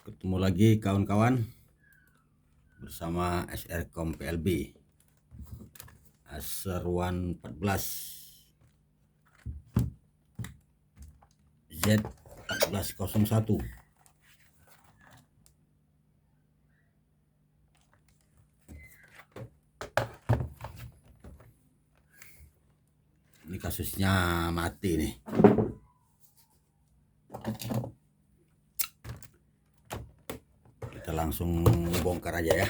Ketemu lagi kawan-kawan bersama SRCom PLB Seruan 14 Z1401. Ini kasusnya mati nih. Kita langsung bongkar aja ya.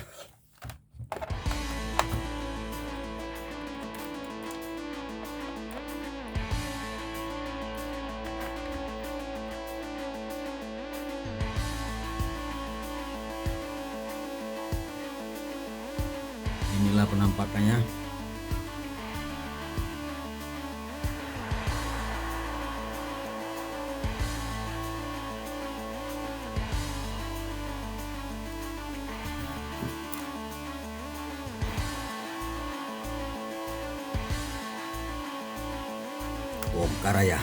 Inilah penampakannya. Bongkar aja.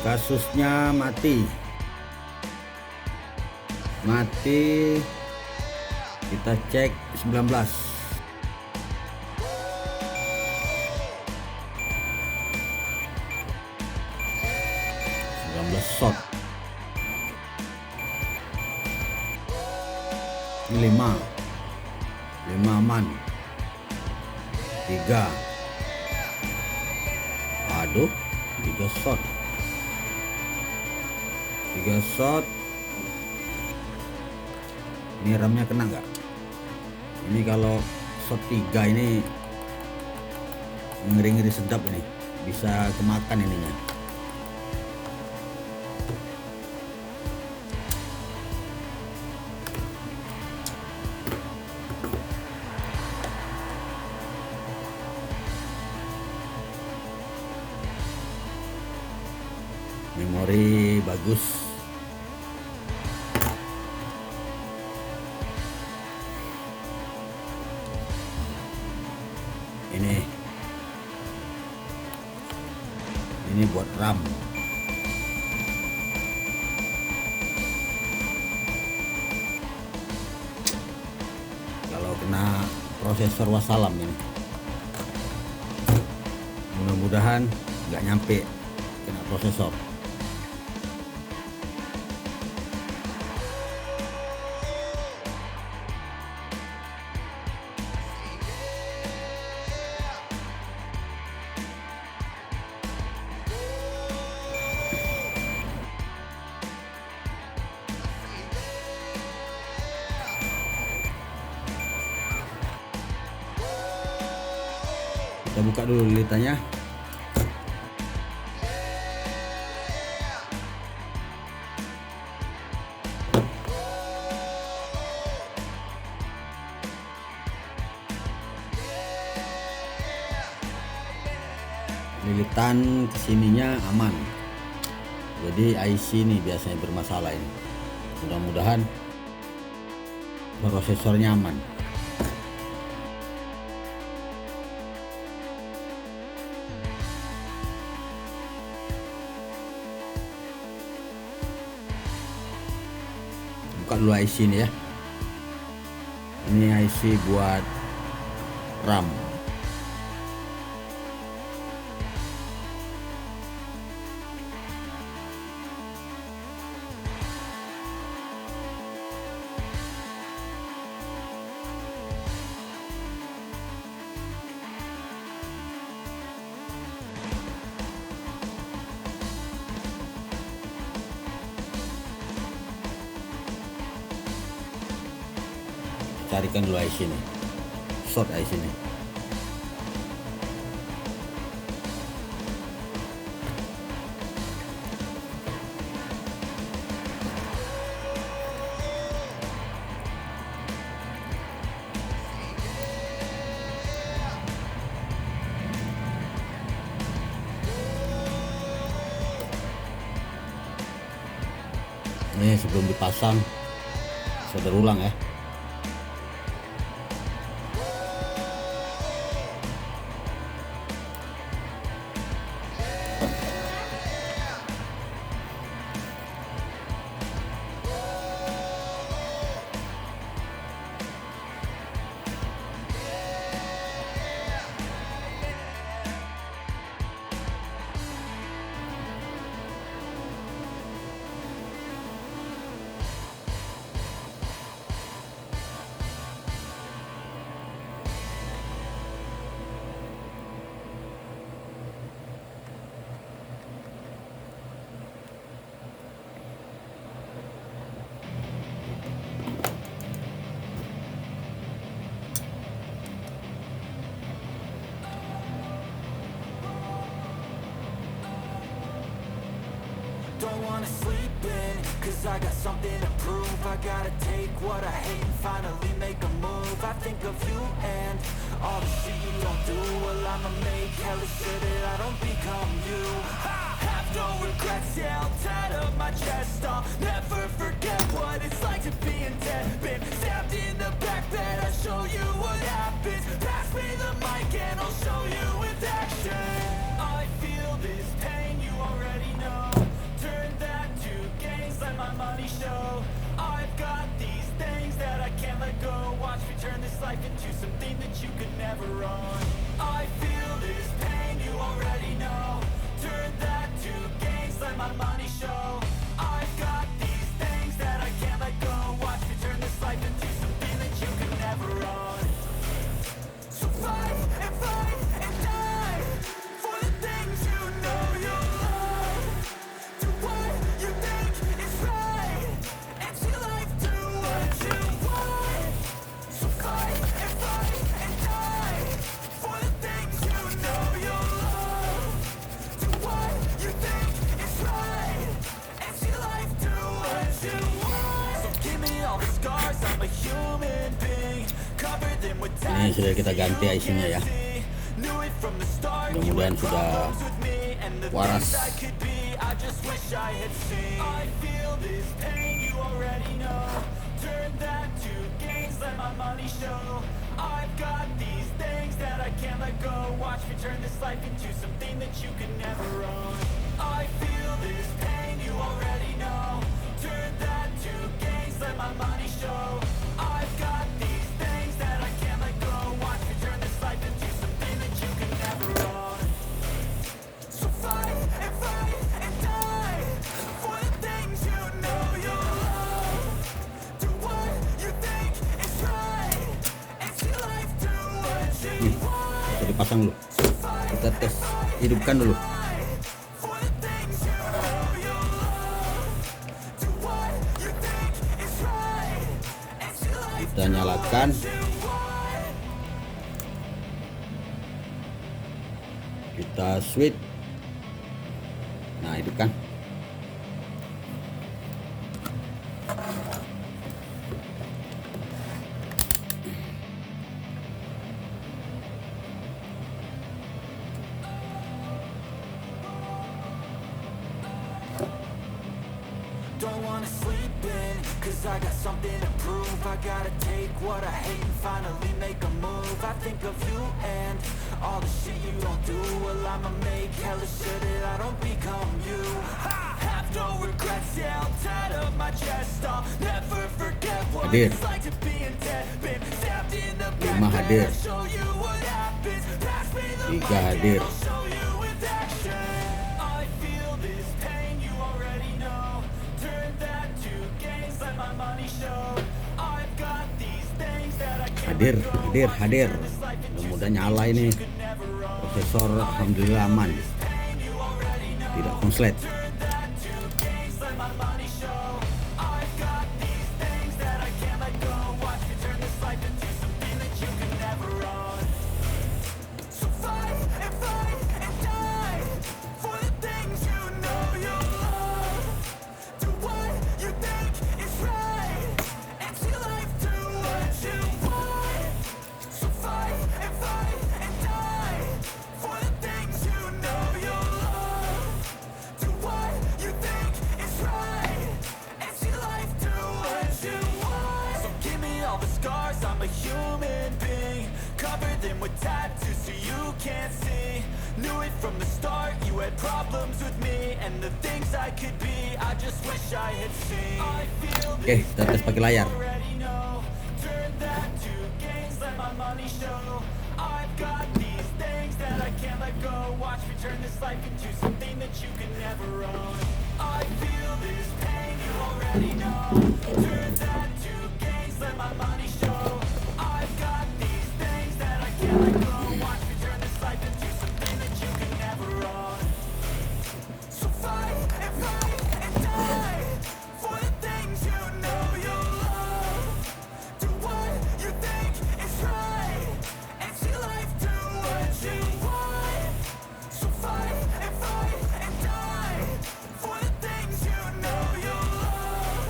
Kasusnya mati. Kita cek 19 shot. Ini 5 aman. 3 shot. 3 shot. Ini ramnya kena nggak? Ini kalau shot 3 ini ngeri-ngeri sedap ini, bisa kemakan ininya. Memori bagus. Ini buat RAM. Kalau kena prosesor wassalam ini, mudah-mudahan nggak nyampe kena prosesor. Kita buka dulu lilitannya. Lilitan kesininya aman. Jadi IC ini biasanya bermasalah ini. Mudah-mudahan prosesornya aman. Buka dulu IC ini ya. Ini IC buat RAM. Carikan dulu IC ini, short IC ini. Ini sebelum dipasang solder ulang ya. Don't wanna sleep in, cause I got something to prove. I gotta take what I hate and finally make a move. I think of you and all the shit you don't do. Well, I'ma make hella sure that I don't become you. I have no regrets, yeah, I'll tattle my chest. I'll never forget what it's like to be in debt. Been stabbed in the back bed, I'll show you what happens. Pass me the mic and I'll show you with action. I feel this pain, you already know. Turn that to gains, let my money show. I've got these things that I can't let go. Watch me turn this life into something that you could never own. I feel this pain, you already know. Turn that to gains, let my money show. I've got these things that I can't let go. Watch me turn this life into something that you could never own. So fight and die for the things you know you love. Do what you think is right, and see life do what you want. So fight and die for the things you know you love. Do what you think is right, and see life do what you want. So give me all the scars, I'm a human being. Cover them with Ini sudah kita ganti IC-nya ya. Mudah-mudahan sudah waras. I just wish I had seen. I feel this pain, you already know. Turn that to gains, let my money show. I've got these things that I can't let go. Watch me turn this life into something that you can never own. I feel this pain, you already know. Turn that to gains, let my money show. I've got these things that I can't let go. Watch me turn this life into something that you can never own. So fight and die for the things you know you love. Do what you think is right, and see life do what you want. Bisa dipasang dulu. Kita tes, hidupkan dulu. For the things you know you love. Do what you think is right, and see life Kita nyalakan. Kita switch. Nah, hidupkan. Don't wanna sleep in, cause I got something to prove. I gotta take what I hate and finally make a move. I think of you and all the shit you don't do. Well, I'ma make hella sure that I don't become you. I have no regrets, yeah, I'll tattle my chest. I'll never forget what Hadir. it's like to be in debt. Been stabbed in the back 5 hadir. bed, I'll show you what happens. Pass me the 3 mic hadir. and I'll show you with action. I feel this pain, you already know. Turn that to gains, let my money show. I've got these things that I can't Hadir, let go. hadir, Watch me hadir. turn this life into Mudah-mudahan nyala ini. something you could never own. Prosesor alhamdulillah aman. Pain, you already know. Tidak konslet. Turn that to gains, let my money show. I've got these things that I can't let go. Watch me turn this life into something that you can never own. So fight and die for the things you know you love. Do what you think is right, and see life do what you want. So fight and die for the things you know you love. Do what tattoo so you can't see. Knew it from the start, you had problems with me and the things I could be, I just wish I had seen. I feel Oke, kita tes pakai layar. already know. Turn that to gains, let my money show. I've got these things that I can't let go. Watch me turn this life into something that you can never own. I feel this pain, you already know. Turn that to gains, let my money show. I've got these things that I can't let go. Watch me turn this life into something that you can never own. So fight and die for the things you know you love. Do what you think is right and see life do what you want. So fight and die for the things you know you love.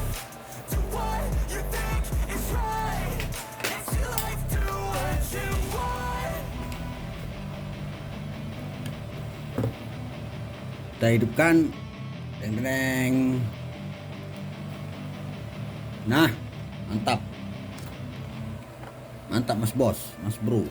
Do what you think is right and see life do what you want. Kita hidupkan. Deng. Nah, mantap. Mantap Mas Bos, Mas Bro.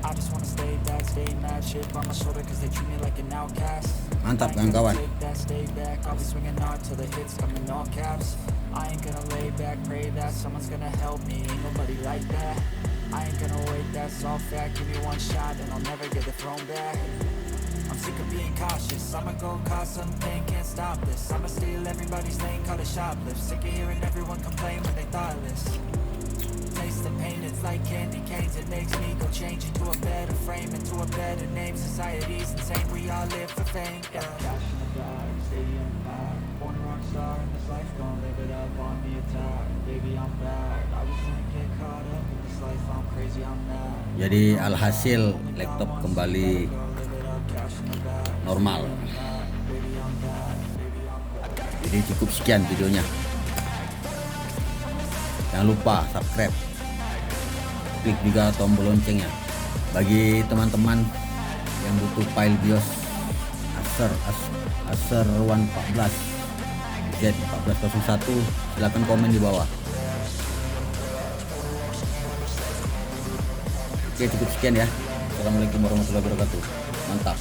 I just wanna stay back, stay mad, shit on my shoulder cause they treat me like an outcast. Mantap, I ain't kawan-kawan. gonna take that, stay back, I'll be swinging hard till the hits come in all caps. I ain't gonna lay back, pray that someone's gonna help me, ain't nobody like that. I ain't gonna wait, that's all fact, give me one shot and I'll never get the throne back. I'm sick of being cautious, I'ma go cause some pain, can't stop this. I'ma steal everybody's lane, call it shoplift. Sick of hearing everyone complain when they thoughtless. Taste the pain, it's like candy canes. It makes me go change into a better frame, into a better name. Society's insane, we all live for fame. Yeah. Cash in the bag, stadium packed. Born a rock star in this life, gon' live it up on the attack. Baby, I'm back. I was gonna get caught up in this life, I'm crazy, I'm mad. Jadi alhasil laptop kembali normal. Jadi cukup sekian videonya. Jangan lupa subscribe, klik juga tombol loncengnya. Bagi teman-teman yang butuh file BIOS Acer 114 Z1401, silahkan komen di bawah. Oke, cukup sekian ya. Assalamualaikum warahmatullahi wabarakatuh. Mantap.